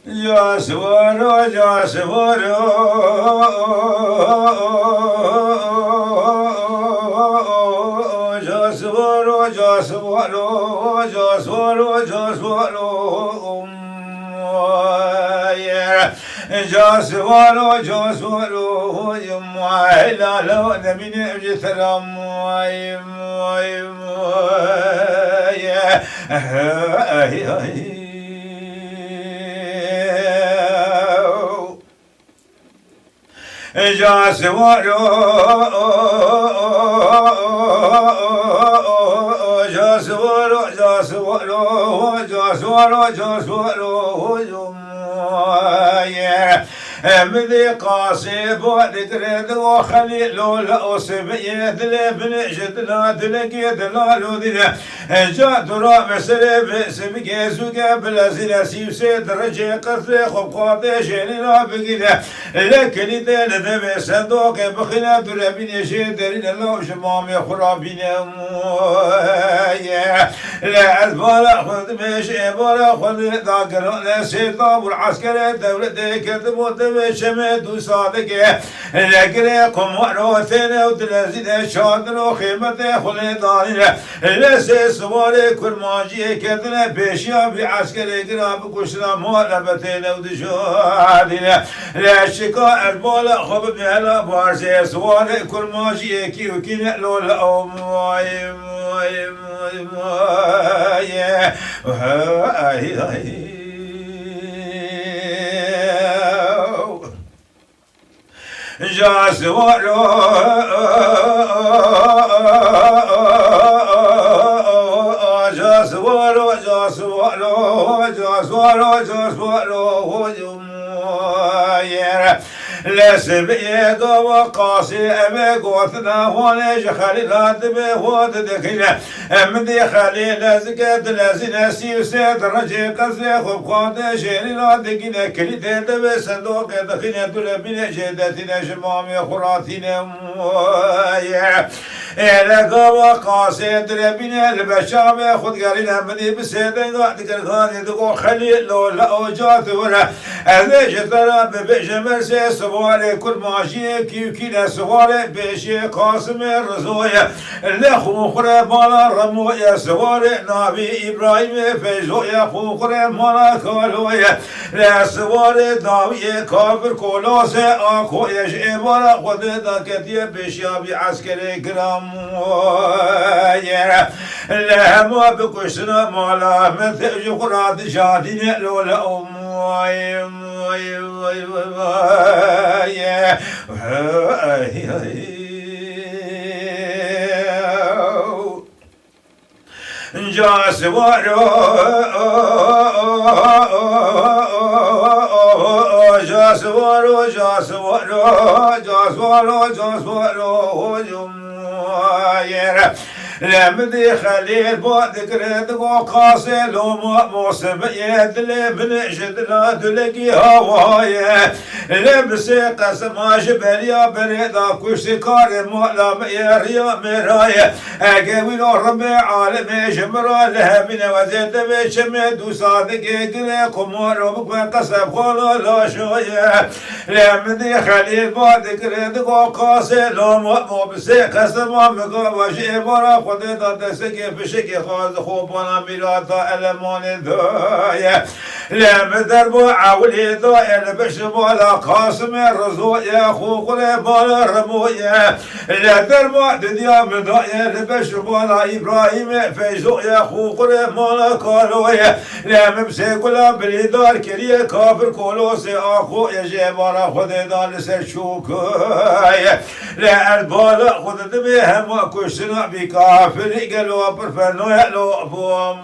جاسورو جاسورو جاسورو جاسورو جاسورو جاسورو جاسورو جاسورو يما لا لا نبي جثرم جاسورو جاسورو جاسورو جاسورو جاسورو مذي قاسي بودك رد وخليل ولا أصبي دلبن جدنا دلقي دلالو دنا جات رام سرب سبق سوق بلا سيوسي درجة قصر خب قاضي شيلنا بقينا لكن دل ذب صندوق بخنا دربين شدرين الله شمام خرابين لا أزبال خذ مش إبارة خذ ذاكر سيطاب العسكر الدولة كتبوا شمد وصادقه لقريكم وروثنا ودلزنا شادن وخيمته خليداننا لسه سوالي كل ماجي كدنا بيشيا بعسكري قراب كشنا مولبتنا ودشادنا لا شكا البولا خب بهلا بارسي سوالي كل ماجي كيو كنا لولا أمواي جاسورو جاسورو جاسورو جاسورو جاسورو لسبيق وقاسي أبي قوتنا ونج خليلات بهود دكنا أمدي خليل زكاة لازنا سيوسيد رجي قصي خب قاد شيرنا دكنا كليتين دبي صندوق دخنا دلبنا جدتنا شمامي خراتنا إلقا وقاسي دربنا البشام خد قالنا مدي بسيدنا قاعد كرخان يدقو خليل لولا أوجات ورا هذا جترا ببجمر سوالي كل ماشي كينا سوالي بيشي قاسم الرزوية لخو خري مالا رموية سوالي نبي إبراهيم فيزوية خو خري مالا كالوية لا سوالي داوية كافر كولوسي آخو يش إبارة خود داكتية بيشي بعسكري كرام لهما بكشنا مالا مثل جخرات شادين لولا جاسورو جاسورو جاسورو جاسورو جاسورو لمدي خليل بودك رد وقاسي لوم موسم يدلي بنجدنا دلقي هوايه لمسي قسم جبليا بريدا كشتي كاري مولا ميريا مرايه اقوي ربي عالمي جمرا لهبنا وزيد بشمد وصادق قري قمر وبك قسم خلا لا شويه لمدي خليل بودك رد وقاسي لوم موسم قسم مقاوشي برا خود دستگی فشکی خواهد خوبانا میرادا علمان دایه لم دربو عولی دایه لبش بالا قاسم رزویه خوخوره بالا رمویه لدربو دنیا مدایه لبش بالا ابراهیم فیزویه خوخوره مالا کالویه لم بسیقلا بلیدار کریه کافر کولوسی آخو یجه بالا خود دان سر شوکایه لالبالا خود دمی همه کشتنا بیکار کافر قالوا برفنو يلو بوم